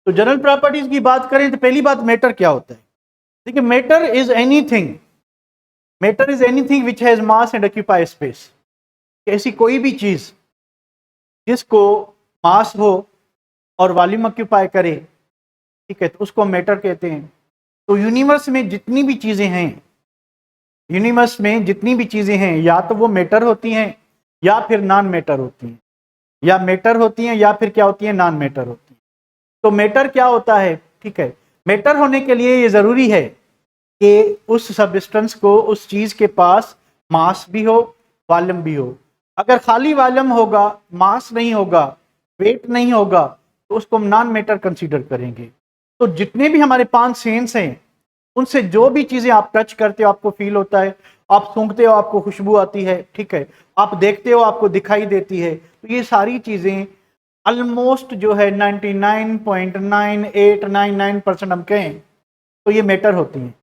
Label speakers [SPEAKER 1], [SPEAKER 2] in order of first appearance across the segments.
[SPEAKER 1] तो general properties की बात करें तो पहली बात मैटर क्या होता है। देखिए matter is anything which has mass and occupy space. ऐसी कोई भी चीज जिसको मास हो और वॉल्यूम ऑक्यूपाई करे, ठीक है, तो उसको मैटर कहते हैं। तो यूनिवर्स में जितनी भी चीजें हैं या तो वो मैटर होती हैं या फिर नॉन मैटर होती हैं, या मैटर होती हैं या फिर क्या होती हैं, नॉन मैटर होती हैं। तो मैटर क्या होता है, ठीक है, मैटर होने के लिए ये जरूरी है कि उस सब्सटेंस को, उस चीज के पास मास भी हो, वॉल्यूम भी हो। अगर खाली वॉल्यूम होगा, मास नहीं होगा, वेट नहीं होगा, तो उसको हम नॉन मैटर कंसीडर करेंगे। तो जितने भी हमारे 5 सेंस हैं, उनसे जो भी चीजें आप टच करते हो आपको फील होता है, आप सूंघते हो आपको खुशबू आती है, ठीक है, आप देखते हो आपको दिखाई देती है। तो ये सारी चीजें ऑलमोस्ट जो है 99.9899% हम कहें तो ये मैटर होती हैं।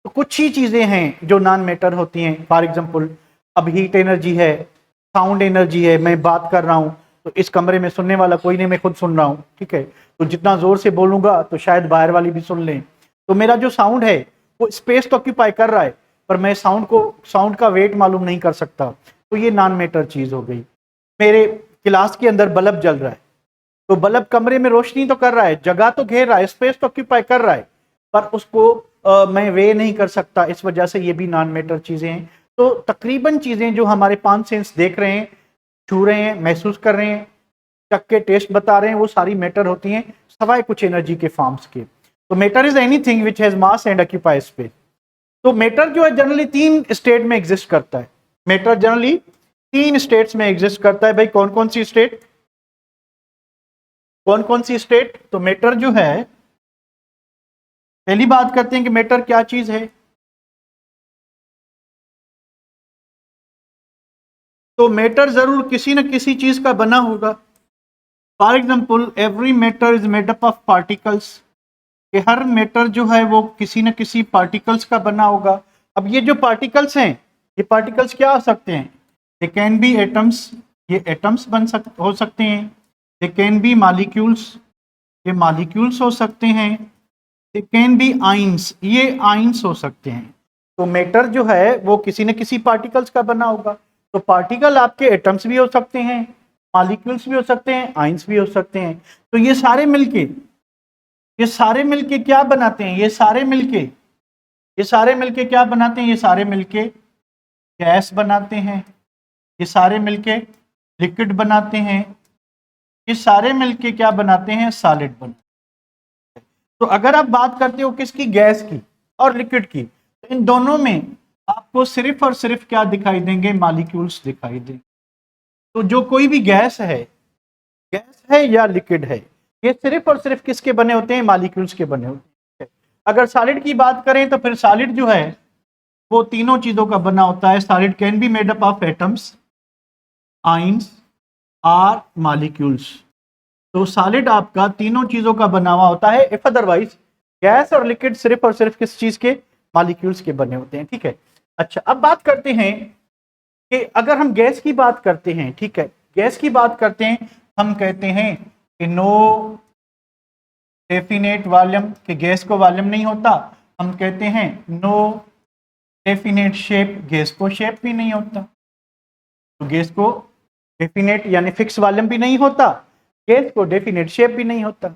[SPEAKER 1] तो कुछ ही चीजें हैं जो नॉन मैटर होती हैं। फॉर एग्जांपल अब हीट एनर्जी है, साउंड एनर्जी है, मैं बात कर रहा हूं तो इस कमरे में सुनने वाला कोई नहीं, मैं खुद सुन रहा हूं, ठीक है, तो जितना जोर से बोलूंगा तो शायद बाहर वाली भी सुन लें। तो मेरा जो साउंड है वो स्पेस तो ऑक्यूपाई कर रहा है, पर मैं साउंड का वेट मालूम नहीं कर सकता। तो ये नॉन मैटर चीज हो गई। मेरे क्लास के अंदर बल्ब जल रहा है, तो बल्ब कमरे में रोशनी तो कर रहा है, जगह तो घेर रहा है, स्पेस तो ऑक्यूपाई कर रहा है, पर उसको मैं वे नहीं कर सकता। इस वजह से ये भी नॉन मैटर चीजें हैं। तो तकरीबन चीजें जो हमारे 5 सेंस देख रहे हैं, छू रहे हैं, महसूस कर रहे हैं, चख के टेस्ट बता रहे हैं, वो सारी मैटर होती हैं, सवाए कुछ एनर्जी के फॉर्म्स के। तो matter is anything which has mass and occupy space. तो मैटर जो है जनरली 3 स्टेट में एग्जिस्ट करता है। मैटर जनरली 3 स्टेट्स में एग्जिस्ट करता है। भाई कौन कौन सी स्टेट, कौन कौन सी स्टेट? तो मैटर जो है, पहली बात करते हैं कि मैटर क्या चीज है। तो मैटर जरूर किसी न किसी चीज का बना होगा। For example every matter is made up of particles, कि हर मैटर जो है वो किसी न किसी पार्टिकल्स का बना होगा। अब ये जो पार्टिकल्स हैं, ये पार्टिकल्स क्या हो सकते हैं? दे कैन बी एटम्स, ये एटम्स हो सकते हैं। दे कैन बी मॉलिक्यूल्स, ये मॉलिक्यूल्स हो सकते हैं। दे कैन बी आइंस, ये आइंस हो सकते हैं। तो मैटर जो है वो किसी न किसी पार्टिकल्स का बना होगा। तो पार्टिकल आपके एटम्स भी हो सकते हैं, मॉलिक्यूल्स भी हो सकते हैं, आइंस भी हो सकते हैं। तो ये सारे मिलके क्या बनाते हैं? ये सारे मिलके क्या बनाते हैं? ये सारे मिलके गैस बनाते हैं, ये सारे मिलके लिक्विड बनाते हैं, ये सारे मिलके क्या बनाते हैं? सॉलिड बनाते हैं। तो अगर आप बात करते हो किसकी? गैस की और लिक्विड की, तो इन दोनों में आपको सिर्फ और सिर्फ क्या दिखाई देंगे? मॉलिक्यूल्स दिखाई देंगे। तो जो कोई भी गैस है या लिक्विड है, ये सिर्फ और सिर्फ किसके बने होते हैं? मॉलिक्यूल्स के बने होते हैं। अगर सॉलिड की बात करें तो फिर सॉलिड जो है वो तीनों चीजों का बना होता है। Solid can be made up of atoms, ions और मॉलिक्यूल्स। तो सॉलिड आपका तीनों चीजों का बना हुआ होता है। इफ अदरवाइज गैस और लिक्विड सिर्फ और सिर्फ किस चीज के? मॉलिक्यूल्स के बने होते हैं, ठीक है। अच्छा, अब बात करते हैं कि अगर हम गैस की बात करते हैं, ठीक है, गैस की बात करते हैं, हम कहते हैं कि नो डेफिनेट वॉल्यूम, कि गैस को वॉल्यूम नहीं होता। हम कहते हैं नो डेफिनेट शेप, गैस को शेप भी नहीं होता। तो गैस को डेफिनेट यानी फिक्स वॉल्यूम भी नहीं होता, गैस को डेफिनेट शेप भी नहीं होता,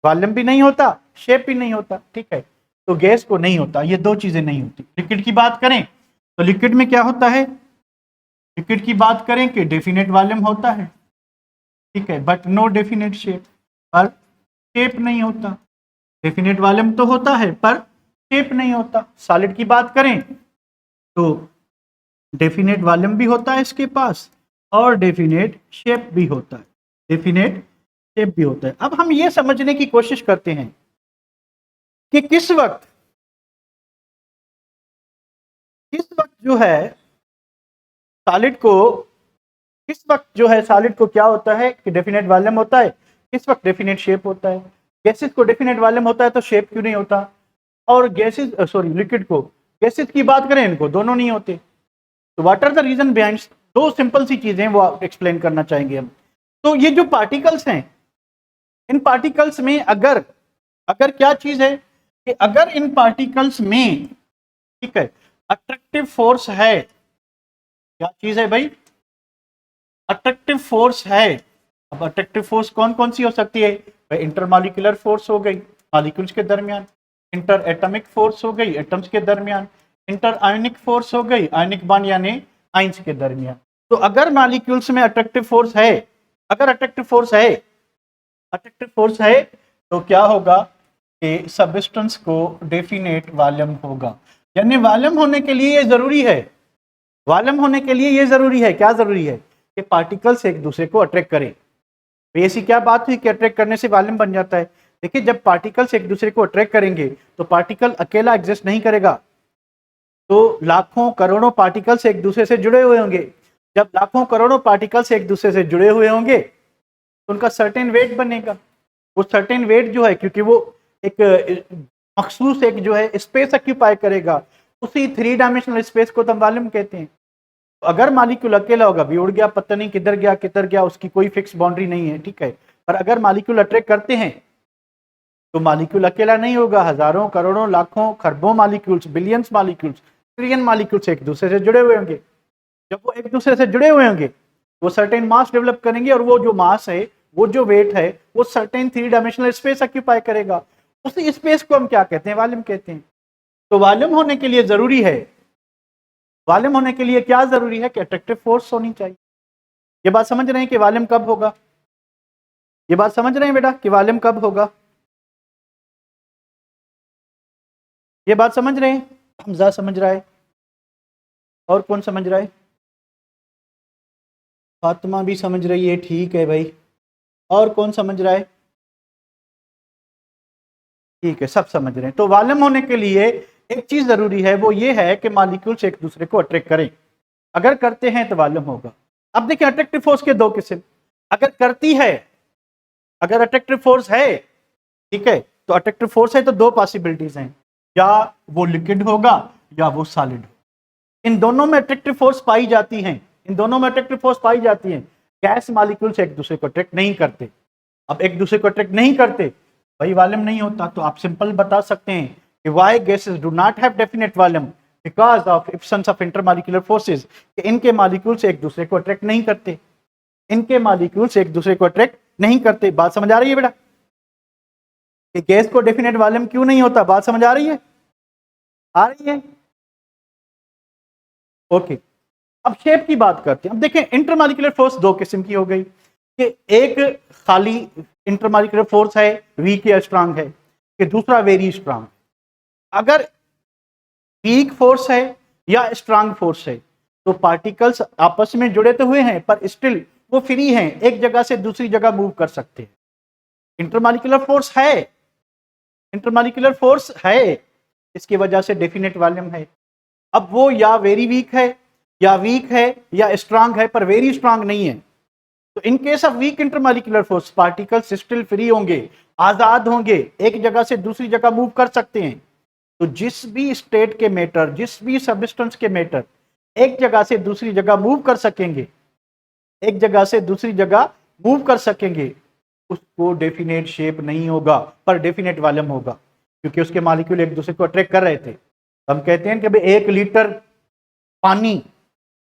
[SPEAKER 1] वॉल्यूम भी नहीं होता, शेप भी नहीं होता, ठीक है। तो गैस को नहीं होता, ये दो चीजें नहीं होती। लिक्विड की बात करें तो लिक्विड में क्या होता है? लिक्विड की बात करें कि डेफिनेट वॉल्यूम होता है, ठीक है, बट नो डेफिनेट शेप, पर शेप नहीं होता। डेफिनेट वॉल्यूम तो होता है पर शेप नहीं होता। सॉलिड की बात करें तो डेफिनेट वॉल्यूम भी होता है इसके पास और डेफिनेट शेप भी होता है, डेफिनेट शेप भी होता है। अब हम ये समझने की कोशिश करते हैं कि किस वक्त जो है सॉलिड को, किस वक्त जो है सॉलिड को क्या होता है कि डेफिनेट वॉल्यूम होता है, किस वक्त डेफिनेट शेप होता है। गैसेस को डेफिनेट वॉल्यूम होता है तो शेप क्यों नहीं होता? और लिक्विड को, गैसेस की बात करें इनको दोनों नहीं होते। तो what are the reason behind? दो सिंपल सी चीजें वो एक्सप्लेन करना चाहेंगे हम। तो ये जो पार्टिकल्स हैं, इन पार्टिकल्स में अगर अगर क्या चीज है कि अगर इन पार्टिकल्स में, ठीक है, अट्रैक्टिव फोर्स है, क्या चीज है भाई, अट्रैक्टिव फोर्स है। अब अट्रैक्टिव फोर्स कौन कौन सी हो सकती है भाई, इंटरमॉलिक्यूलर फोर्स हो गई मॉलिक्यूल्स के दरमियान, इंटर एटॉमिक फोर्स हो गई एटम्स के दरमियान, इंटर आयनिक फोर्स हो गई आयनिक बॉन्ड यानी आइंस के दरमियान। तो अगर मॉलिक्यूल्स में अट्रैक्टिव फोर्स है, अगर अट्रैक्टिव फोर्स है, अट्रैक्टिव फोर्स है, तो क्या होगा कि सब्सटेंस को डेफिनेट वॉल्यूम होगा। यानी वॉल्यूम होने के लिए ये जरूरी है, वॉल्यूम होने के लिए ये जरूरी है, क्या जरूरी है कि पार्टिकल्स एक दूसरे को अट्रैक्ट करें। तो ऐसी क्या बात हुई कि अट्रैक्ट करने से वॉल्यूम बन जाता है। देखिए जब पार्टिकल्स एक दूसरे को अट्रैक्ट करेंगे तो पार्टिकल अकेला एग्जिस्ट नहीं करेगा, तो लाखों करोड़ों पार्टिकल्स एक दूसरे से जुड़े हुए होंगे। जब लाखों करोड़ों पार्टिकल्स एक दूसरे से जुड़े हुए होंगे तो उनका सर्टेन वेट बनेगा। वो सर्टेन वेट जो है, क्योंकि वो एक मखसूस एक जो है स्पेस ऑक्यूपाई करेगा, उसी 3 डायमेंशनल स्पेस को तो हम वॉल्यूम कहते हैं। तो अगर मॉलिक्यूल अकेला होगा, भी उड़ गया पता नहीं किधर गया, उसकी कोई फिक्स बाउंड्री नहीं है, ठीक है। पर अगर मॉलिक्यूल अट्रैक्ट करते हैं तो मॉलिक्यूल अकेला नहीं होगा, हजारों करोड़ों लाखों खरबों molecules, billions molecules, trillion molecules एक दूसरे से जुड़े हुए होंगे। जब वो एक दूसरे से जुड़े हुए होंगे वो सर्टेन मास डेवलप करेंगे, और वो जो मास है, वो जो वेट है, वो सर्टेन 3 डायमेंशनल स्पेस ऑक्यूपाई करेगा। उसी स्पेस को हम क्या कहते हैं, वॉल्यूम कहते हैं। तो वॉल्यूम होने के लिए जरूरी है, वॉल्यूम होने के लिए क्या जरूरी है कि अट्रैक्टिव फोर्स होनी चाहिए। ये बात समझ रहे हैं कि वॉल्यूम कब होगा, ये बात समझ रहे हैं बेटा कि वॉल्यूम कब होगा, ये बात समझ रहे हैं। हमजा समझ रहा है, और कौन समझ रहा है, फातिमा भी समझ रही है, ठीक है भाई। और कौन समझ रहा है, ठीक है, सब समझ रहे हैं। तो वॉल्यूम होने के लिए एक चीज जरूरी है, वो ये है कि मॉलिक्यूल्स एक दूसरे को अट्रैक्ट करें। अगर करते हैं तो वॉल्यूम होगा। अब देखिए अट्रैक्टिव फोर्स के 2 किस्म, अगर करती है, अगर अट्रैक्टिव फोर्स है, ठीक है, तो अट्रैक्टिव फोर्स है तो 2 पॉसिबिलिटीज हैं, या वो लिक्विड होगा या वो सॉलिड होगा। इन दोनों में अट्रैक्टिव फोर्स पाई जाती हैं, इन दोनों में अट्रैक्टिव फोर्स पाई जाती हैं। गैस मॉलिक्यूल्स एक दूसरे को अट्रैक्ट नहीं करते। अब एक दूसरे को अट्रैक्ट नहीं करते, भाई वॉल्यूम नहीं होता। तो आप सिंपल बता सकते हैं कि why gases do not have definite volume, because of absence of intermolecular forces. इनके मॉलिक्यूल्स एक दूसरे को अट्रैक्ट नहीं करते, इनके मॉलिक्यूल्स एक दूसरे को अट्रैक्ट नहीं करते। बात समझ आ रही है बेटा कि गैस को डेफिनेट वॉल्यूम क्यों नहीं होता, बात समझ आ रही है, आ रही है, ओके। अब शेप की बात करते हैं। अब देखें इंटरमॉलिक्यूलर फोर्स 2 किस्म की हो गई कि एक खाली इंटरमॉलिक्यूलर फोर्स है, वीक या स्ट्रांग है, कि दूसरा वेरी स्ट्रांग। अगर वीक फोर्स है या स्ट्रांग फोर्स है तो पार्टिकल्स आपस में जुड़े तो हुए हैं पर स्टिल वो फ्री हैं, एक जगह से दूसरी जगह मूव कर सकते हैं। इंटरमॉलिक्यूलर फोर्स है, इंटरमॉलिक्यूलर फोर्स है, इसकी वजह से डेफिनेट वॉल्यूम है। अब वो या वेरी वीक है, या वीक है या स्ट्रांग है, पर वेरी स्ट्रांग नहीं है। तो in case of weak intermolecular force particles still free होंगे, आजाद होंगे, एक जगह से दूसरी जगह मूव कर सकते हैं। तो जिस भी स्टेट के मैटर, जिस भी सब्सटेंस के मैटर एक जगह से दूसरी जगह मूव कर सकेंगे, एक जगह से दूसरी जगह मूव कर सकेंगे, उसको डेफिनेट शेप नहीं होगा पर डेफिनेट वॉल्यूम होगा, क्योंकि उसके मॉलिक्यूल एक दूसरे को अट्रैक्ट कर रहे थे। हम कहते हैं कि भाई 1 लीटर पानी,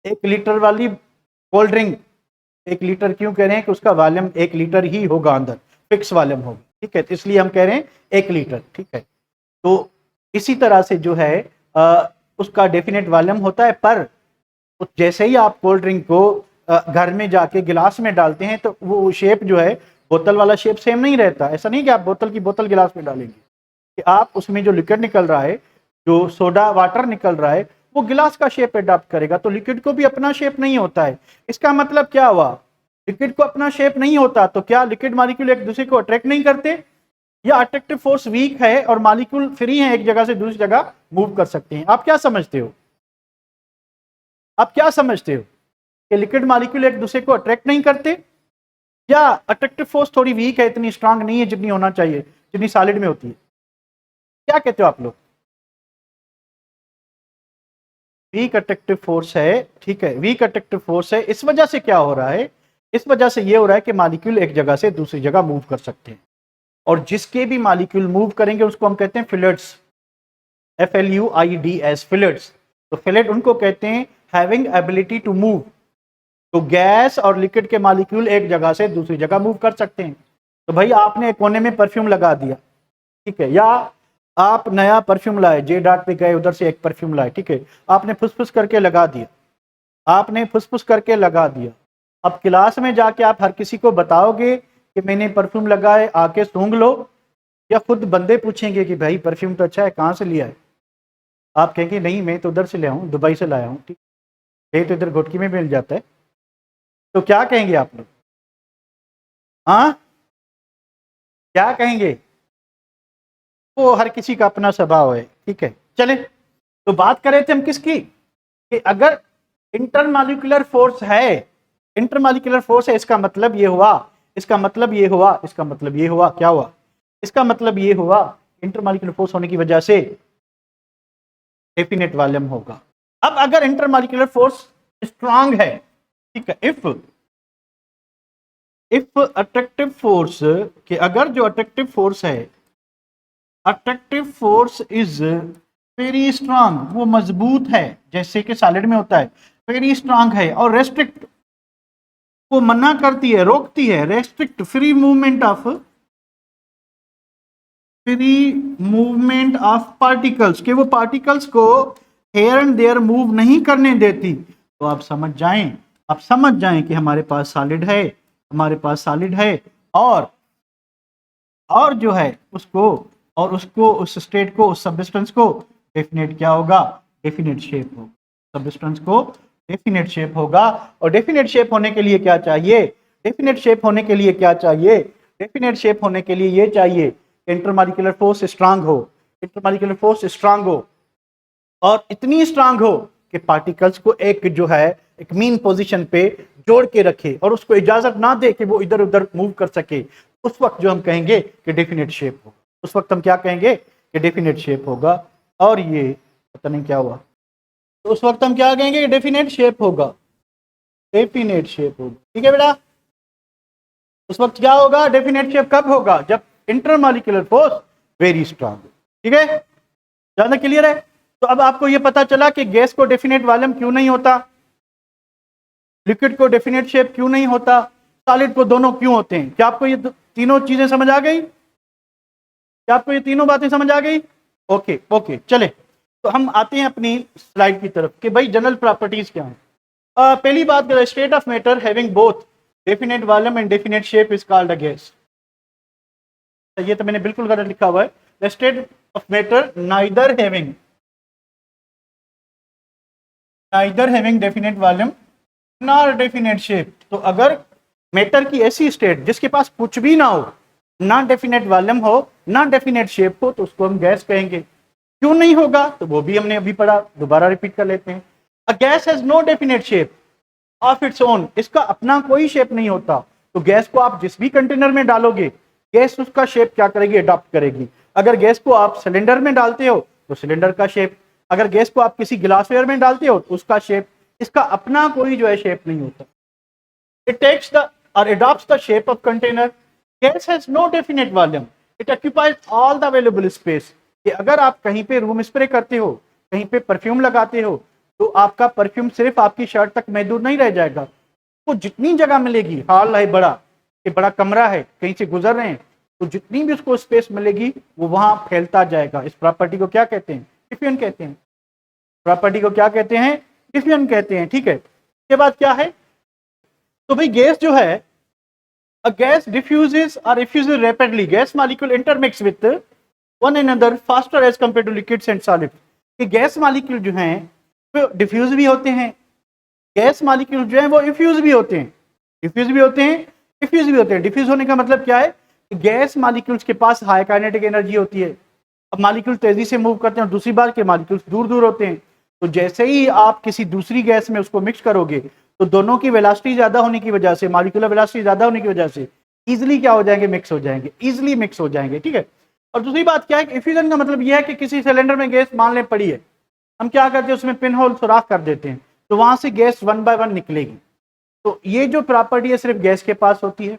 [SPEAKER 1] 1 लीटर वाली कोल्ड ड्रिंक, 1 लीटर क्यों कह रहे हैं कि उसका वॉल्यूम 1 लीटर ही होगा, अंदर फिक्स वॉल्यूम होगी, ठीक है, इसलिए हम कह रहे हैं 1 लीटर, ठीक है। तो इसी तरह से जो है उसका डेफिनेट वॉल्यूम होता है, पर जैसे ही आप कोल्ड ड्रिंक को घर में जाके गिलास में डालते हैं तो वो शेप जो है बोतल वाला शेप सेम नहीं रहता। ऐसा नहीं कि आप बोतल की बोतल गिलास में डालेंगे, कि आप उसमें जो लिक्विड निकल रहा है, जो सोडा वाटर निकल रहा है, वो गिलास का शेप अडॉप्ट करेगा। तो लिक्विड को भी अपना शेप नहीं होता है। इसका मतलब क्या हुआ, लिक्विड को अपना शेप नहीं होता तो क्या लिक्विड मॉलिक्यूल एक दूसरे को अट्रैक्ट नहीं करते, या अट्रैक्टिव फोर्स वीक है और मॉलिक्यूल फ्री है, एक जगह से दूसरी जगह मूव कर सकते हैं। आप क्या समझते हो, आप क्या समझते हो कि लिक्विड मॉलिक्यूल एक दूसरे को अट्रैक्ट नहीं करते, या अट्रैक्टिव फोर्स थोड़ी वीक है, इतनी स्ट्रांग नहीं है जितनी होना चाहिए, जितनी सॉलिड में होती है। क्या कहते हो आप लोग, वीक अट्रैक्टिव फोर्स है, ठीक है, वीक अट्रैक्टिव फोर्स है। इस वजह से क्या हो रहा है इस वजह से ये हो रहा है कि मॉलिक्यूल एक जगह से दूसरी जगह मूव कर सकते हैं, और जिसके भी मॉलिक्यूल मूव करेंगे उसको हम कहते हैं फिलेट्स, FLUIDS, फिलेट्स। तो फिलेट उनको कहते हैं हैविंग एबिलिटी टू मूव। तो गैस और लिक्विड के मॉलिक्यूल एक जगह से दूसरी जगह मूव कर सकते हैं। तो भाई आपने एक कोने में परफ्यूम लगा दिया, ठीक है, या आप नया परफ्यूम लाए, जे डॉट पे गए, उधर से एक परफ्यूम लाए, ठीक है, आपने फुसफुस करके लगा दिया, आपने फुसफुस करके लगा दिया। अब क्लास में जाके आप हर किसी को बताओगे कि मैंने परफ्यूम लगाए, आके सूंघ लो, या खुद बंदे पूछेंगे कि भाई परफ्यूम तो अच्छा है, कहाँ से लिया है? आप कहेंगे नहीं मैं तो उधर से लाया हूँ, दुबई से लाया हूँ, ठीक है, तो इधर घुटकी में मिल जाता है। तो क्या कहेंगे आप लोग? हाँ, क्या कहेंगे? वो हर किसी का अपना स्वभाव है, ठीक है। चले, तो बात कर रहे थे हम किसकी, कि अगर इंटरमॉलिक्यूलर फोर्स है, इंटरमॉलिक्यूलर फोर्स है, इसका मतलब ये हुआ, इसका मतलब ये हुआ, इसका मतलब ये हुआ, क्या हुआ? इसका मतलब ये हुआ इंटरमॉलिक्यूलर फोर्स होने की वजह से डेफिनेट वॉल्यूम होगा। अब अगर इंटरमॉलिक्यूलर फोर्स स्ट्रांग है, ठीक है, इफ अट्रैक्टिव फोर्स, कि अगर जो अट्रैक्टिव फोर्स है, attractive force is very strong, वो मजबूत है, जैसे कि सॉलिड में होता है, वेरी स्ट्रांग है, और रेस्ट्रिक्ट, वो मना करती है, रोकती है, restrict free movement of particles, कि वो पार्टिकल्स को हेयर एंड देयर मूव नहीं करने देती। तो आप समझ जाएं, आप समझ जाएं कि हमारे पास सॉलिड है, हमारे पास सॉलिड है, और जो है उसको उस स्टेट को, उस सब्सटेंस को डेफिनेट क्या होगा? डेफिनेट शेप होगा। सब्सटेंस को डेफिनेट शेप होगा, और डेफिनेट शेप होने के लिए क्या चाहिए? डेफिनेट शेप होने के लिए क्या चाहिए? डेफिनेट शेप होने के लिए ये चाहिए इंटरमॉलिक्यूलर फोर्स स्ट्रांग हो, इंटरमॉलिक्यूलर फोर्स स्ट्रांग हो, और इतनी स्ट्रांग हो कि पार्टिकल्स को एक जो है एक मीन पोजीशन पे जोड़ के रखे, और उसको इजाजत ना दे कि वो इधर उधर मूव कर सके। उस वक्त जो हम कहेंगे कि डेफिनेट शेप हो, उस वक्त हम क्या कहेंगे? कि डेफिनेट शेप होगा। और ये पता नहीं क्या हुआ, तो उस वक्त हम क्या कहेंगे? कि डेफिनेट शेप होगा, डेफिनेट शेप होगा, ठीक है बेटा। उस वक्त क्या होगा? डेफिनेट शेप कब होगा? जब इंटरमॉलिक्यूलर फोर्स वेरी स्ट्रांग, ठीक है, ज्यादा क्लियर है। तो अब आपको यह पता चला कि गैस को डेफिनेट वॉल्यूम क्यों नहीं होता, लिक्विड को डेफिनेट शेप क्यों नहीं होता, सॉलिड को दोनों क्यों होते हैं। क्या आपको ये तीनों चीजें समझ आ गई? क्या आपको ये तीनों बातें समझ आ गई? ओके ओके, चले, तो हम आते हैं अपनी स्लाइड की तरफ कि भाई जनरल प्रॉपर्टीज क्या है। पहली बात, state of matter having both definite volume and definite shape is called a gas. ये तो मैंने बिल्कुल गलत लिखा हुआ है, the state of matter neither having definite volume nor definite shape. तो अगर मैटर की ऐसी स्टेट जिसके पास कुछ भी ना हो, ना डेफिनेट वॉल्यूम हो, ना डेफिनेट शेप हो, तो उसको हम गैस कहेंगे। क्यों नहीं होगा? तो वो भी हमने अभी पढ़ा, दोबारा रिपीट कर लेते हैं। A gas has no definite shape of its own, इसका अपना कोई शेप नहीं होता। तो गैस को आप जिस भी कंटेनर में डालोगे, गैस उसका शेप क्या करेगी? अडॉप्ट करेगी। अगर गैस को आप सिलेंडर में डालते हो तो सिलेंडर का शेप, अगर गैस को आप किसी गिलासवेयर में डालते हो तो उसका शेप, इसका अपना कोई जो है शेप नहीं होता। इट टेक्स द और adopts the shape of container. Gas has no definite volume. It occupies all the available space. कि अगर आप कहीं पे रूम स्प्रे करते हो, कहीं पे परफ्यूम लगाते हो, तो आपका परफ्यूम सिर्फ आपकी शर्ट तक महदूद नहीं रह जाएगा, वो जितनी जगह मिलेगी, हॉल है बड़ा, कि बड़ा कमरा है, कहीं से गुजर रहे हैं, तो जितनी भी उसको स्पेस मिलेगी वो वहां फैलता जाएगा। इस प्रॉपर्टी को क्या कहते हैं? डिफ्यूजन कहते हैं। प्रॉपर्टी को क्या कहते हैं? डिफ्यूजन कहते हैं, ठीक है। इसके बाद क्या है? तो भाई गैस जो है, a gas diffuses or effuses rapidly. Gas molecule intermix with one another faster as compared to liquids and solids. कि गैस मॉलिक्यूल जो हैं वो डिफ्यूज भी होते हैं, गैस मॉलिक्यूल जो हैं वो इफ्यूज भी होते हैं, डिफ्यूज भी होते हैं, इफ्यूज भी होते हैं। डिफ्यूज होने का मतलब क्या है? कि गैस मॉलिक्यूल्स के पास हाई काइनेटिक एनर्जी होती है। अब मॉलिक्यूल तेजी से मूव करते हैं, और दूसरी बात के मॉलिक्यूल्स दूर दूर होते हैं। तो जैसे ही आप किसी दूसरी गैस में उसको मिक्स करोगे, तो दोनों की वेलोसिटी ज्यादा होने की वजह से, मॉलिक्यूलर वेलोसिटी ज्यादा होने की वजह से इजीली क्या हो जाएंगे? मिक्स हो जाएंगे, इजीली मिक्स हो जाएंगे, ठीक है। और दूसरी बात क्या है? इफ्यूजन का मतलब यह है कि किसी सिलेंडर में गैस मान ले पड़ी है, हम क्या करते हैं? उसमें पिन होल सुराख कर देते हैं, तो वहां से गैस वन बाय वन निकलेगी। तो ये जो प्रॉपर्टी है सिर्फ गैस के पास होती है।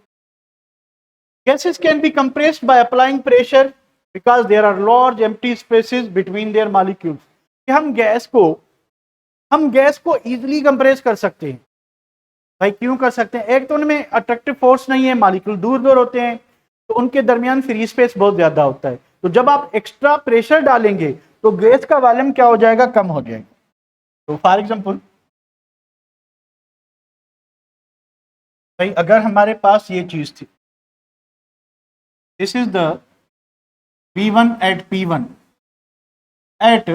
[SPEAKER 1] Gases can be compressed by applying pressure because there are large empty spaces between their molecules. कि हम गैस को इजीली कंप्रेस कर सकते हैं। भाई क्यों कर सकते हैं? एक तो उनमें अट्रैक्टिव फोर्स नहीं है, मॉलिक्यूल दूर दूर होते हैं, तो उनके दरमियान फ्री स्पेस बहुत ज्यादा होता है। तो जब आप एक्स्ट्रा प्रेशर डालेंगे तो गैस का वॉल्यूम क्या हो जाएगा? कम हो जाएगा। तो फॉर एग्जांपल भाई अगर हमारे पास ये चीज थी, this is the V1 at P1 at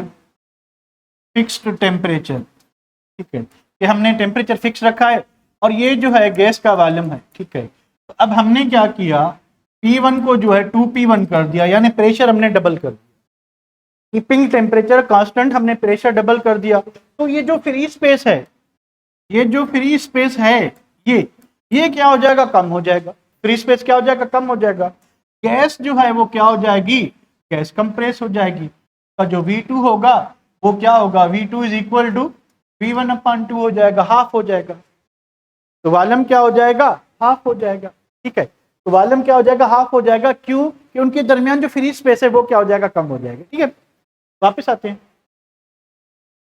[SPEAKER 1] fixed temperature, ठीक है, कि हमने टेम्परेचर फिक्स रखा है और ये जो है गैस का वॉल्यूम है, ठीक है। तो अब हमने क्या किया, P1 को जो है 2P1 कर दिया, यानी प्रेशर हमने डबल कर दिया। कीपिंग टेम्परेचर कांस्टेंट, हमने प्रेशर डबल कर दिया। तो ये जो फ्री स्पेस है, ये जो फ्री स्पेस है, ये क्या हो जाएगा? कम हो जाएगा। फ्री स्पेस क्या हो जाएगा? कम हो जाएगा। गैस जो है वो क्या हो जाएगी? गैस कंप्रेस हो जाएगी। तो जो V2 होगा वो क्या होगा? V2 is equal to V1/2 हो जाएगा, हाफ हो जाएगा। तो वॉल्यूम क्या हो जाएगा? हाफ हो जाएगा, ठीक है। तो वॉल्यूम क्या हो जाएगा? हाफ हो जाएगा। क्यों? कि उनके दरमियान जो फ्री स्पेस है वो क्या हो जाएगा? कम हो जाएगा, ठीक है। वापस आते हैं।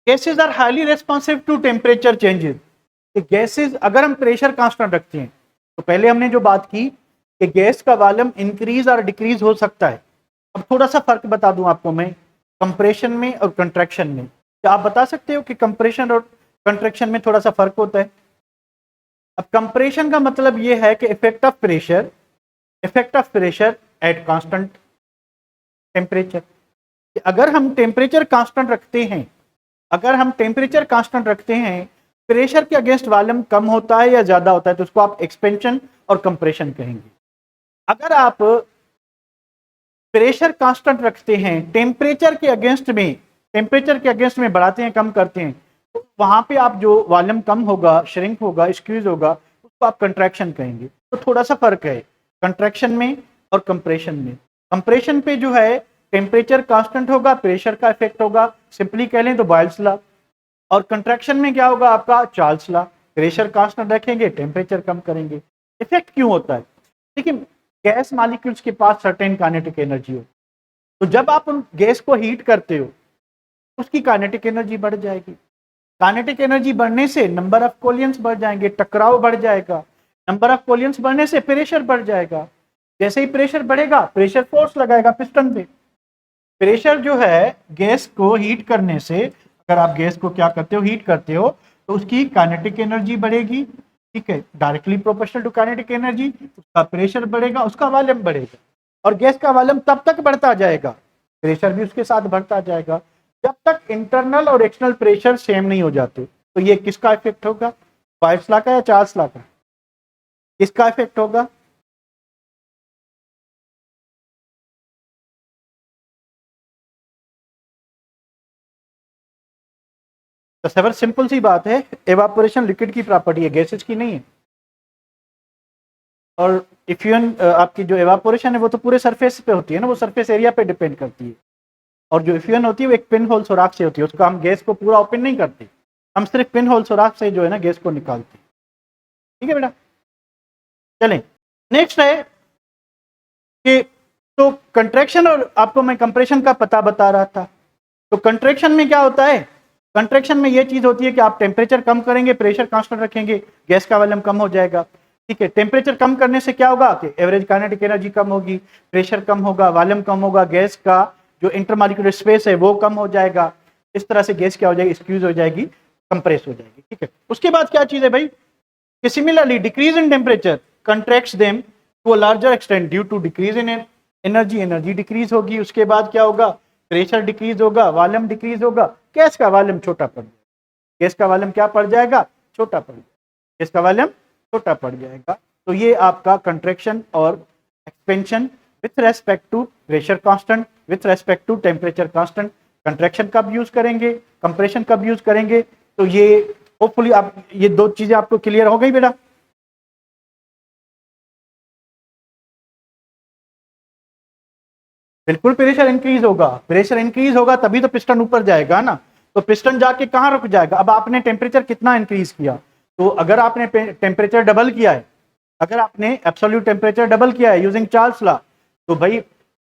[SPEAKER 1] Gases are highly responsive to temperature changes. Gases, अगर हम प्रेशर कांस्टेंट रखते हैं तो पहले हमने जो बात की कि गैस का वॉल्यूम इंक्रीज और डिक्रीज हो सकता है। अब थोड़ा सा फर्क बता दूं आपको मैं, कंप्रेशन में और कंट्रैक्शन में। क्या आप बता सकते हो कि कंप्रेशन और कंट्रैक्शन में थोड़ा सा फर्क होता है? अब कंप्रेशन का मतलब ये है कि effect of pressure at constant temperature. अगर हम टेम्परेचर कांस्टेंट रखते हैं, प्रेशर के अगेंस्ट वॉल्यूम कम होता है या ज्यादा होता है, तो उसको आप एक्सपेंशन और कंप्रेशन कहेंगे। अगर आप प्रेशर कांस्टेंट रखते हैं, टेम्परेचर के अगेंस्ट में बढ़ाते हैं, कम करते हैं, तो वहां पे आप जो वॉल्यूम कम होगा, श्रिंक होगा, स्क्वीज होगा, उसको आप कंट्रैक्शन कहेंगे। तो थोड़ा सा फर्क है कंट्रैक्शन में और कंप्रेशन में। कंप्रेशन पे जो है टेम्परेचर कांस्टेंट होगा, प्रेशर का इफेक्ट होगा, सिंपली कह लें तो बॉयल्स लॉ। और कंट्रैक्शन में क्या होगा? आपका चार्ल्स लॉ। प्रेशर कांस्टेंट रखेंगे, टेम्परेचर कम करेंगे। इफेक्ट क्यों होता है? देखिए, गैस मॉलिक्यूल्स के पास सर्टेन काइनेटिक एनर्जी हो, तो जब आप उन गैस को हीट करते हो उसकी काइनेटिक एनर्जी बढ़ जाएगी। काइनेटिक एनर्जी बढ़ने से नंबर ऑफ कोलियंस बढ़ जाएंगे, टकराव बढ़ जाएगा। नंबर ऑफ कोलियंस बढ़ने से प्रेशर बढ़ जाएगा। जैसे ही प्रेशर बढ़ेगा, प्रेशर फोर्स लगाएगा पिस्टन पे। प्रेशर जो है गैस को हीट करने से, अगर आप गैस को क्या करते हो? हीट करते हो, तो उसकी काइनेटिक एनर्जी बढ़ेगी, ठीक है, directly proportional to kinetic energy. उसका प्रेशर बढ़ेगा, उसका वॉल्यूम बढ़ेगा, और गैस का वॉल्यूम तब तक बढ़ता जाएगा, प्रेशर भी उसके साथ बढ़ता जाएगा, जब तक इंटरनल और एक्सटर्नल प्रेशर सेम नहीं हो जाते। तो ये किसका इफेक्ट होगा? बॉयल्स लॉ का या चार्ल्स लॉ का? किसका इफेक्ट होगा? तो सबर सिंपल सी बात है, एवापोरेशन लिक्विड की प्रॉपर्टी है, गैसेज की नहीं है। और इफ्यूजन, आपकी जो एवापोरेशन है वो तो पूरे सरफेस पे होती है ना, वो सरफेस एरिया पे डिपेंड करती है। और जो इफ्यूजन होती है वो एक पिन होल सुराख से होती है, उसको हम गैस को पूरा ओपन नहीं करते, हम सिर्फ पिन होल सुराख से जो है ना गैस को निकालते हैं। ठीक है बेटा, चलें नेक्स्ट है कि तो कंट्रैक्शन, और आपको मैं कंप्रेशन का पता बता रहा था। तो कंट्रैक्शन में क्या होता है? कंट्रैक्शन में ये चीज होती है कि आप टेम्परेचर कम करेंगे, प्रेशर कांस्टेंट रखेंगे, गैस का वॉल्यूम कम हो जाएगा। ठीक है, टेम्परेचर कम करने से क्या होगा कि एवरेज काइनेटिक एनर्जी कम होगी, प्रेशर कम होगा, वॉल्यूम कम होगा, गैस का जो इंटरमॉलिक्यूलर स्पेस है वो कम हो जाएगा। इस तरह से गैस क्या हो जाएगी? स्क्वीज हो जाएगी, कंप्रेस हो जाएगी। ठीक है, उसके बाद क्या चीज है भाई कि similarly decrease in temperature contracts them to a larger extent due to decrease in energy decrease होगी। उसके बाद क्या होगा? प्रेशर डिक्रीज होगा, वॉल्यूम डिक्रीज होगा, गैस का वॉल्यूम छोटा पड़ जाएगा। गैस का वॉल्यूम क्या पड़ जाएगा? छोटा पड़ जाएगा, गैस का वॉल्यूम छोटा पड़ जाएगा। तो ये आपका कंट्रैक्शन और expansion with respect to pressure constant, with respect to temperature constant. Contraction कब यूज करेंगे, कंप्रेशन कब यूज करेंगे, तो ये होपफुली आप ये दो चीजें आपको क्लियर हो गई बेटा। बिल्कुल, प्रेशर इंक्रीज होगा तभी तो पिस्टन ऊपर जाएगा ना। तो पिस्टन जाके कहां रुक जाएगा? अब आपने टेम्परेचर कितना इंक्रीज किया, तो अगर आपने टेम्परेचर डबल किया है, अगर आपने एब्सोल्यूट टेम्परेचर डबल किया है यूजिंग चार्ल्स लॉ, तो भाई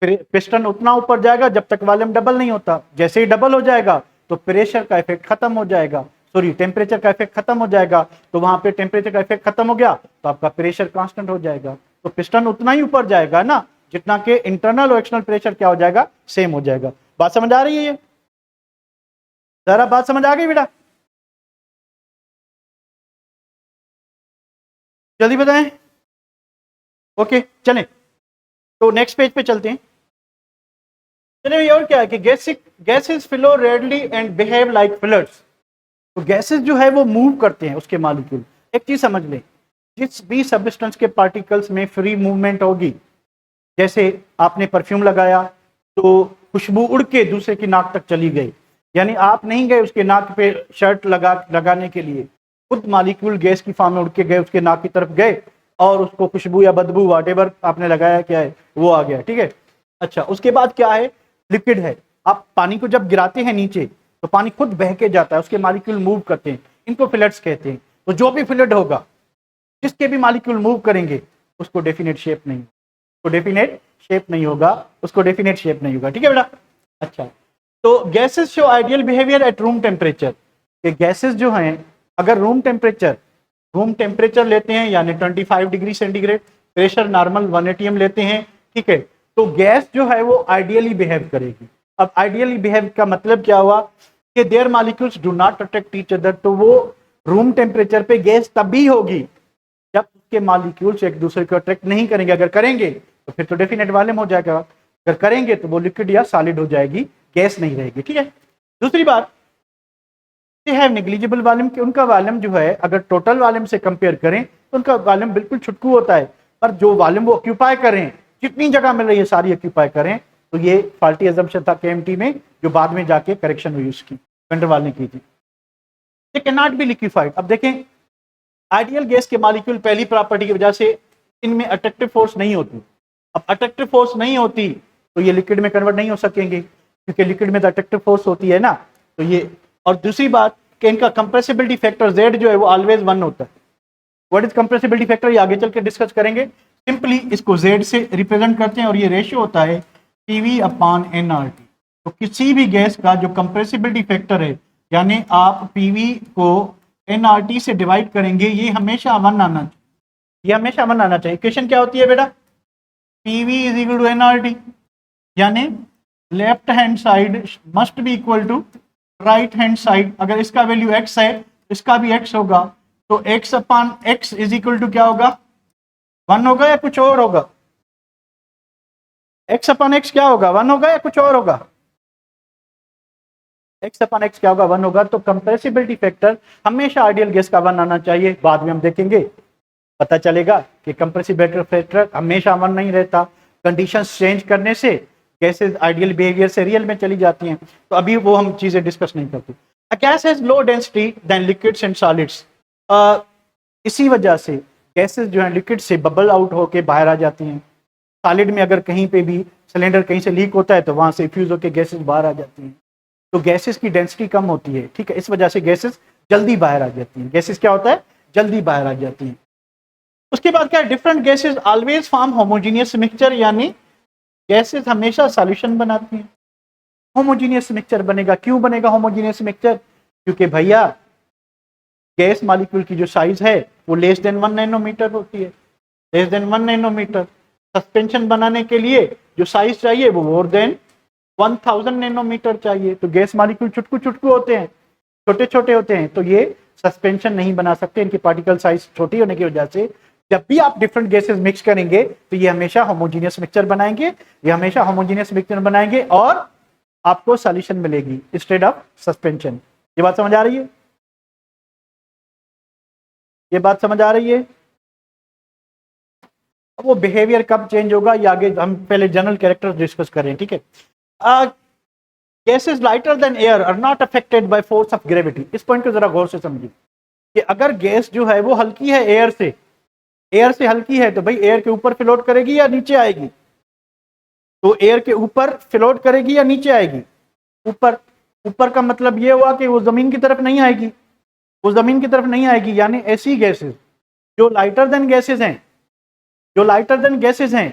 [SPEAKER 1] पिस्टन उतना ऊपर जाएगा जब तक वॉल्यूम डबल नहीं होता। जैसे ही डबल हो जाएगा तो प्रेशर का इफेक्ट खत्म हो जाएगा, सॉरी टेम्परेचर का इफेक्ट खत्म हो जाएगा। तो वहां पे टेम्परेचर का इफेक्ट खत्म हो गया तो आपका प्रेशर कांस्टेंट हो जाएगा। तो पिस्टन उतना ही ऊपर जाएगा ना जितना के इंटरनल और एक्सटर्नल प्रेशर क्या हो जाएगा, सेम हो जाएगा। बात समझ आ रही है? ये जरा बात समझ आ गई बेटा? जल्दी बताएं। ओके चलें, तो नेक्स्ट पेज पे चलते हैं। चलिए और क्या है कि gases flow readily and behave like fluids. तो गैसेस जो है वो मूव करते हैं उसके मॉलिक्यूल। एक चीज समझ लें, जिस भी सब्सटेंस के पार्टिकल्स में फ्री मूवमेंट होगी, जैसे आपने परफ्यूम लगाया तो खुशबू उड़ के दूसरे की नाक तक चली गई, यानी आप नहीं गए उसके नाक पे शर्ट लगाने के लिए, खुद मॉलिक्यूल गैस की फॉर्म में उड़ के गए उसके नाक की तरफ गए और उसको खुशबू या बदबू व्हाटएवर आपने लगाया क्या है वो आ गया, ठीक है। अच्छा, उसके बाद क्या है, लिक्विड है। आप पानी को जब गिराते हैं नीचे तो पानी खुद बह के जाता है, उसके मॉलिक्यूल मूव करते हैं, इनको फ्लड्स कहते हैं। तो जो भी फ्लड होगा, जिसके भी मॉलिक्यूल मूव करेंगे, उसको डेफिनेट शेप नहीं, उसको डेफिनेट शेप नहीं होगा, उसको डेफिनेट शेप नहीं होगा, ठीक है बेटा। अच्छा, तो gases show ideal behaviour at room temperature. ये गैसेस जो हैं, अगर रूम टेम्परेचर लेते हैं यानी 25 degree centigrade, pressure normal 1 atm लेते हैं, ठीक है, तो गैस जो है वो आइडियली बिहेव करेगी। अब आइडियली बिहेव का मतलब क्या हुआ कि their molecules do not attract each other. तो वो रूम टेम्परेचर पे गैस तभी होगी जब उसके मॉलिक्यूल्स एक दूसरे को अट्रैक्ट नहीं करेंगे। अगर करेंगे तो फिर तो डेफिनेट वॉल्यूम हो जाएगा, अगर करेंगे तो वो लिक्विड या सॉलिड हो जाएगी, गैस नहीं रहेगी, ठीक है। दूसरी बात, है नेग्लिजिबल वॉल्यूम कि उनका वॉल्यूम जो है अगर टोटल वॉल्यूम से कंपेयर करें तो उनका वॉल्यूम बिल्कुल छुटकू होता है, पर जो वॉल्यूम वो ऑक्यूपाई करें, जितनी जगह मिल रही है सारी ऑक्यूपाई करें। तो ये फाल्टी अजम्पशन था केएमटी में, जो बाद में जाके करेक्शन हुई उसकी, वैन डर वाल ने की थी। They can not be liquefied. अब देखें, आइडियल गैस के मॉलिक्यूल पहली प्रॉपर्टी की वजह से इनमें अट्रैक्टिव फोर्स नहीं होती। अब अट्रैक्टिव फोर्स नहीं होती तो ये लिक्विड में कन्वर्ट नहीं हो सकेंगे, क्योंकि लिक्विड में तो अट्रैक्टिव फोर्स होती है ना। तो ये, और दूसरी बात कि इनका कंप्रेसिबिलिटी फैक्टर Z जो है वो ऑलवेज 1 होता है। व्हाट इज कंप्रेसिबिलिटी फैक्टर, ये आगे चल के डिस्कस करेंगे। सिंपली इसको Z से रिप्रेजेंट करते हैं और ये रेशियो होता है PV/nRT। तो किसी भी गैस का जो कंप्रेसिबिलिटी फैक्टर है, यानी आप PV को nRT से डिवाइड करेंगे, ये हमेशा 1 आना चाहिए, ये हमेशा 1 आना चाहिए। इक्वेशन क्या होती है बेटा, PV is equal to nRT, यानी left hand side must be equal to right hand side. अगर इसका वैल्यू x है, इसका भी x होगा, तो x/x इज इक्वल टू क्या होगा, 1 होगा या कुछ और होगा? x/x क्या होगा, 1 होगा या कुछ और होगा? x/x क्या होगा, 1 होगा। तो कंप्रेसिबिलिटी फैक्टर हमेशा आइडियल गैस का 1 आना चाहिए। बाद में हम देखेंगे, पता चलेगा कि कंप्रेसिबिलिटी फैक्टर हमेशा 1 नहीं रहता, कंडीशंस चेंज करने से गैसेस आइडियल बिहेवियर से रियल में चली जाती हैं। तो अभी वो हम चीजें डिस्कस नहीं करते। अ gas has low density than liquids and solids. इसी वजह से गैसेस जो है लिक्विड से बबल आउट होके बाहर आ जाती हैं। सॉलिड में अगर कहीं पे भी सिलेंडर कहीं से लीक होता है तो वहां से फ्यूज होकर गैसेस बाहर आ जाती हैं। तो गैसेस की डेंसिटी कम होती है, ठीक है, इस वजह से गैसेस जल्दी बाहर आ जाती हैं। गैसेस क्या होता है, जल्दी बाहर आ जाती हैं। उसके बाद क्या, different gases always form homogeneous mixture, यानी गैसेस हमेशा सॉल्यूशन बनाती हैं। होमोजीनियस मिक्सचर बनेगा, क्यों बनेगा होमोजीनियस मिक्सचर? क्योंकि भैया गैस मॉलिक्यूल की जो साइज है वो लेस देन 1 नैनोमीटर होती है, लेस देन 1 नैनोमीटर। सस्पेंशन बनाने के लिए जो साइज चाहिए वो मोर देन 1000 नैनोमीटर चाहिए। तो गैस मॉलिक्यूल चुटकू चुटकू होते हैं, छोटे छोटे होते हैं, तो ये सस्पेंशन नहीं बना सकते, इनकी पार्टिकल साइज छोटी होने की वजह से। जब भी आप डिफरेंट गैसेस मिक्स करेंगे तो ये हमेशा होमोजीनियस मिक्सचर बनाएंगे, ये हमेशा होमोजीनियस मिक्सचर बनाएंगे और आपको सॉल्यूशन मिलेगी इंस्टेड ऑफ सस्पेंशन। ये बात समझ आ रही है? ये बात समझ आ रही है? अब वो बिहेवियर कब चेंज होगा ये आगे हम पहले जनरल कैरेक्टर्स डिस्कस करें, ठीक है। Gases lighter than air are not affected by force of gravity. इस पॉइंट को जरा गौर से समझिए कि अगर गैस जो है वो हल्की है एयर से हल्की है, तो भाई एयर के ऊपर फ्लोट करेगी या नीचे आएगी? तो एयर के ऊपर फ्लोट करेगी या नीचे आएगी? ऊपर। ऊपर का मतलब ये हुआ कि वो जमीन की तरफ नहीं आएगी, वो जमीन की तरफ नहीं आएगी। यानी ऐसी गैसेस जो लाइटर देन गैसेस हैं, जो लाइटर देन गैसेस हैं,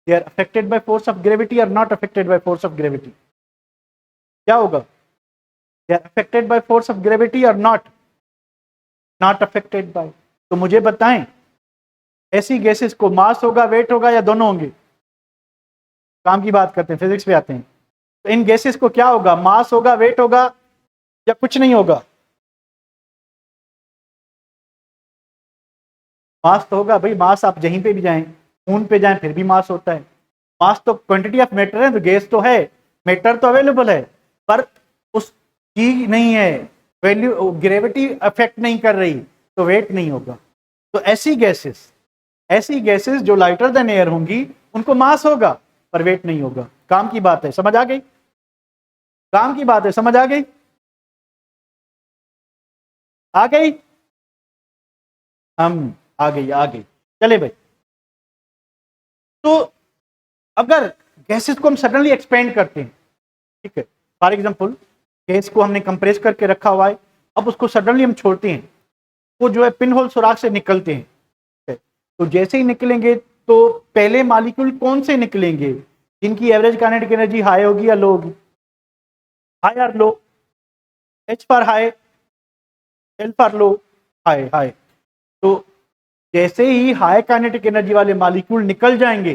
[SPEAKER 1] they are affected by force of gravity और not affected by force of gravity. क्या होगा? They are affected by force of gravity और नॉट अफेक्टेड बाय। तो मुझे बताएं, ऐसी गैसेस को मास होगा, वेट होगा, या दोनों होंगे? काम की बात करते हैं, फिजिक्स पे आते हैं। तो इन गैसेस को क्या होगा? मास होगा, वेट होगा, या कुछ नहीं होगा? मास तो होगा भाई। मास आप जहीं पे भी जाएं, मून पे जाएं, फिर भी मास होता है। मास तो क्वांटिटी ऑफ मैटर है, तो गैस तो है, मैटर तो अवेलेबल है, पर उस चीज नहीं है, वैल्यू ग्रेविटी अफेक्ट नहीं कर रही, तो वेट नहीं होगा। तो ऐसी गैसेस जो लाइटर देन एयर होंगी, उनको मास होगा पर वेट नहीं होगा। काम की बात है, समझ आ गई? काम की बात है, समझ आ गई? आ गई? हम आ गई। चले भाई। तो अगर गैसेस को हम सडनली एक्सपेंड करते हैं, ठीक है, फॉर एग्जांपल गैस को हमने कंप्रेस करके रखा हुआ है, अब उसको सडनली हम छोड़ते हैं, वो जो है पिन होल सुराख से निकलते हैं, ठीक है? तो जैसे ही निकलेंगे तो पहले मॉलिक्यूल कौन से निकलेंगे जिनकी एवरेज काइनेटिक एनर्जी हाई होगी या लो होगी? हाई और low. H for high, L for low. High high. तो जैसे ही हाई काइनेटिक एनर्जी वाले मॉलिक्यूल निकल जाएंगे,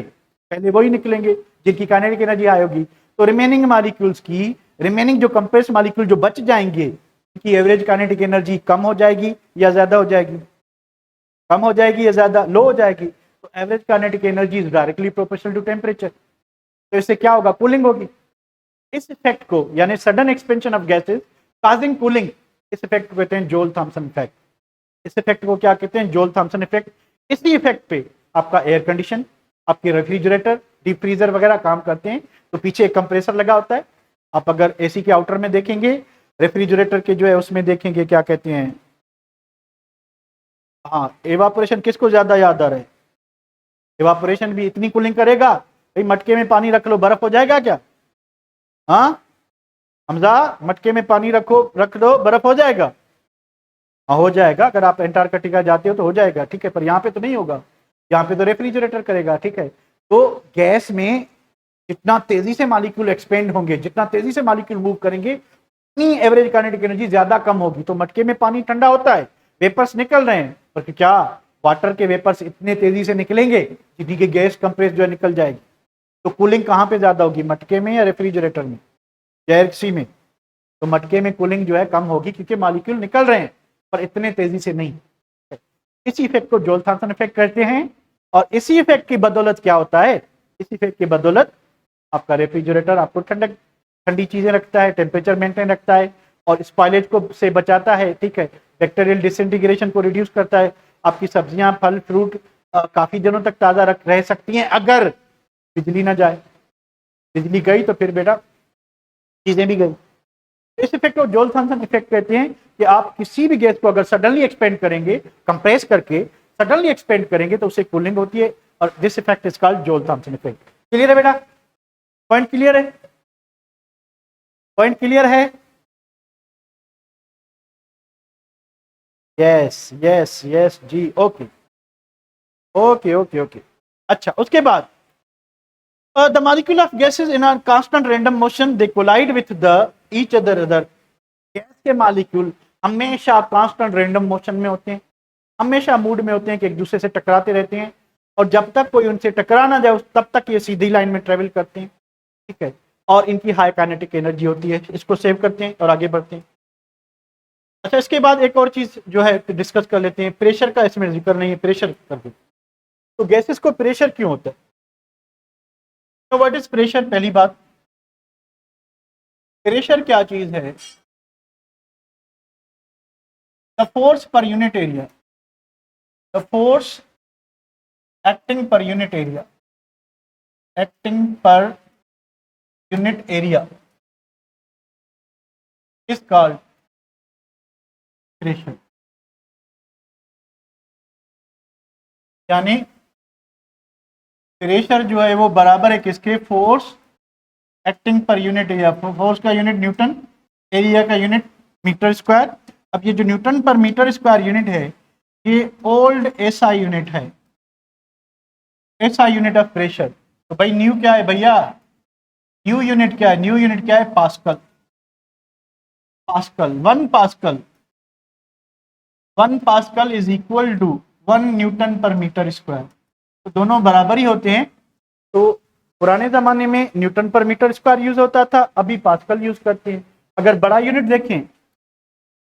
[SPEAKER 1] पहले वही निकलेंगे जिनकी काइनेटिक एनर्जी हाई होगी। तो रिमेनिंग मॉलिक्यूल्स की, रिमेनिंग जो कंप्रेस्ड मॉलिक्यूल जो बच जाएंगे, उनकी एवरेज काइनेटिक एनर्जी कम हो जाएगी या ज्यादा हो जाएगी? कम हो जाएगी या ज्यादा? लो हो जाएगी। तो average kinetic energy is directly proportional to temperature. तो इससे क्या होगा? कूलिंग होगी। इस इफेक्ट को, यानी sudden expansion of gases causing cooling, इस इफेक्ट को कहते हैं जोल थॉमसन इफेक्ट। इस इफेक्ट को क्या कहते हैं? जोल थॉमसन इफेक्ट। इसी इफेक्ट पे आपका एयर कंडीशन, आपके रेफ्रिजरेटर, डीप फ्रीजर वगैरह काम करते हैं। तो पीछे एक कंप्रेसर लगा होता है। आप अगर एसी के आउटर में देखेंगे, रेफ्रिजरेटर के जो है उसमें देखेंगे, क्या कहते हैं, हाँ, एवापोरेशन किसको ज्यादा याद आ रहा है? एवापोरेशन भी इतनी कूलिंग करेगा भाई, मटके में पानी रख लो, बर्फ हो जाएगा क्या? हाँ हमजा, मटके में पानी रख दो, बर्फ हो जाएगा? हाँ हो जाएगा, अगर आप एंटार्कटिका जाते हो तो हो जाएगा, ठीक है, पर यहाँ पे तो नहीं होगा। यहाँ पे तो रेफ्रिजरेटर करेगा, ठीक है। तो गैस में जितना तेजी से मॉलिक्यूल एक्सपेंड होंगे, जितना तेजी से मॉलिक्यूल मूव करेंगे, उतनी एवरेज काइनेटिक एनर्जी ज्यादा कम होगी। तो मटके में पानी ठंडा होता है, वेपर्स निकल रहे हैं, पर क्या वाटर के वेपर्स इतने तेजी से निकलेंगे कि गैस कंप्रेस जो है निकल जाएगी? तो कूलिंग कहाँ पे ज्यादा होगी, मटके में या रेफ्रिजरेटर में या एसी में? तो मटके में कूलिंग जो है कम होगी, क्योंकि मॉलिक्यूल निकल रहे हैं पर इतने तेजी से नहीं। इसी इफेक्ट को जोल थॉमसन इफेक्ट कहते हैं। और इसी इफेक्ट की बदौलत क्या होता है? इस इफेक्ट की बदौलत आपका रेफ्रिजरेटर आपको ठंडी चीजें रखता है, टेम्परेचर मेंटेन रखता है, और स्पॉइलेज को से बचाता है, ठीक है, बैक्टीरियल डिसइंटीग्रेशन को रिड्यूस करता है। आपकी सब्जियां, फल, फ्रूट काफी दिनों तक ताजा रह सकती हैं अगर बिजली ना जाए। बिजली गई तो फिर बेटा चीजें भी गई। इस इफेक्ट को जोल थॉमसन इफेक्ट कहते हैं कि आप किसी भी गैस को अगर सडनली एक्सपेंड करेंगे, कंप्रेस करके सडनली एक्सपेंड करेंगे, तो उससे कूलिंग होती है, और दिस इफेक्ट इज कॉल्ड जोल थॉमसन इफेक्ट। क्लियर है बेटा? पॉइंट क्लियर है? पॉइंट क्लियर है? यस यस यस जी, ओके ओके ओके ओके। अच्छा, उसके बाद the molecule of gases in a constant random motion they collide with the each other। Gas के molecule हमेशा constant random motion में होते हैं, हमेशा मूड में होते हैं कि एक दूसरे से टकराते रहते हैं, और जब तक कोई उनसे टकरा ना जाए तब तक ये सीधी लाइन में ट्रेवल करते हैं, ठीक है। और इनकी हाई काइनेटिक एनर्जी होती है, इसको सेव करते हैं और आगे बढ़ते हैं। अच्छा, इसके बाद एक और चीज जो है डिस्कस कर लेते हैं, प्रेशर का इसमें जिक्र नहीं है, प्रेशर कर दो। तो गैसेस को प्रेशर क्यों होता है? तो व्हाट इज प्रेशर? पहली बात, प्रेशर क्या चीज है? The force per unit area, the force acting per unit area, acting per unit area is called pressure. यानी प्रेशर जो है वो बराबर है किसके? Force acting per unit area. Force का यूनिट न्यूटन, एरिया का यूनिट मीटर स्क्वायर। अब ये जो Newton per metre square unit है ये ओल्ड एसआई यूनिट है, एसआई यूनिट ऑफ प्रेशर। तो भाई न्यू क्या है भैया, न्यू यूनिट क्या है, न्यू यूनिट क्या है, pascal. Pascal, 1 pascal is equal to 1 newton per metre square. तो दोनों बराबर ही होते हैं। तो पुराने ज़माने में Newton per metre square use होता था, अभी पास्कल यूज करते हैं। अगर बड़ा यूनिट देखें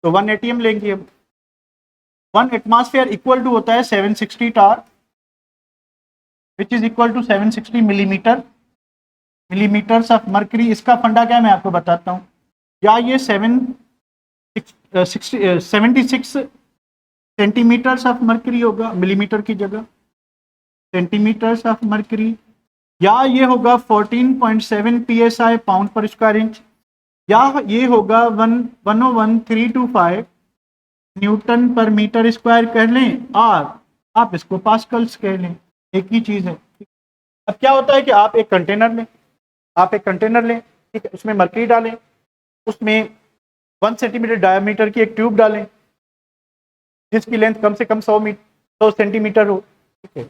[SPEAKER 1] तो 1 एटीएम लेंगे हम। 1 एटमॉस्फेयर इक्वल टू होता है 760 torr, which is equal to 760 millimetres of mercury. इसका फंडा क्या है मैं आपको बताता हूँ। या ये 76 सेंटीमीटर्स ऑफ मर्करी होगा, मिलीमीटर की जगह सेंटीमीटर्स ऑफ मर्करी, या ये होगा 14.7 psi पाउंड पर स्क्वायर इंच, या ये होगा 101,325 न्यूटन पर मीटर स्क्वायर कह लें, और आप इसको पास्कल्स कह लें, एक ही चीज़ है। अब क्या होता है कि आप एक कंटेनर लें, ठीक है, उसमें मर्करी डालें, उसमें 1 सेंटीमीटर डायमीटर की एक ट्यूब डालें जिसकी लेंथ कम से कम 100 सेंटीमीटर हो, ठीक है।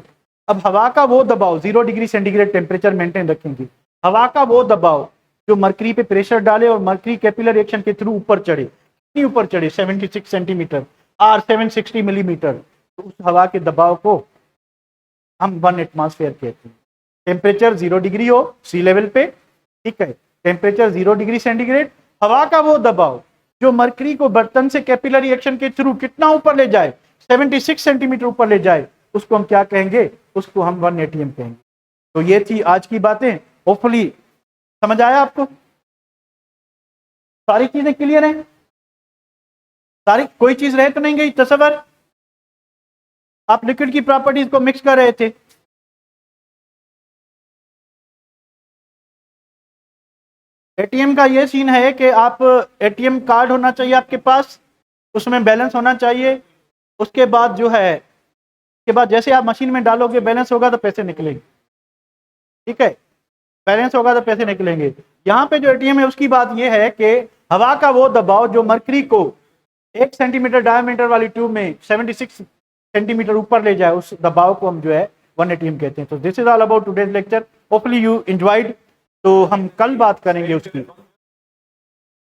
[SPEAKER 1] अब हवा का वो दबाव 0 डिग्री सेंटीग्रेड टेम्परेचर मेंटेन रखेंगे। हवा का वो दबाव जो मर्करी पे प्रेशर डाले और मर्करी कैपिलर रिएक्शन के थ्रू ऊपर चढ़े, कितनी ऊपर चढ़े, 76 सेंटीमीटर और 760 मिलीमीटर। तो उस हवा के दबाव को हम 1 एटमॉस्फेयर कहते हैं। टेम्परेचर 0 डिग्री हो सी लेवल पे, ठीक है, टेम्परेचर 0 डिग्री सेंटीग्रेड, हवा का वो दबाव जो मर्करी को बर्तन से कैपिलर रिएक्शन के थ्रू कितना ऊपर ले जाए, 76 सेंटीमीटर ऊपर ले जाए, उसको हम क्या कहेंगे, उसको हम 1 एटीएम कहेंगे। तो ये थी आज की बातें, होपफुली समझ आया आपको, सारी चीजें क्लियर हैं, सारी कोई चीज रह तो नहीं गई। तसव्वुर आप लिक्विड की प्रॉपर्टीज को मिक्स कर रहे थे, एटीएम का ये सीन है कि आप एटीएम कार्ड होना चाहिए आपके पास, उसमें बैलेंस होना चाहिए, उसके बाद जो है के बाद जैसे आप मशीन में डालोगे बैलेंस होगा तो पैसे निकलेंगे, ठीक है, बैलेंस होगा तो पैसे निकलेंगे। यहाँ पे जो एटीएम है उसकी बात यह है कि हवा का वो दबाव जो मर्करी को 1 सेंटीमीटर डायमीटर वाली ट्यूब में 76 सेंटीमीटर ऊपर ले जाए, उस दबाव को हम जो है 1 एटीएम कहते हैं। तो this is all about today's lecture, hopefully you enjoyed. तो हम कल बात करेंगे उसकी।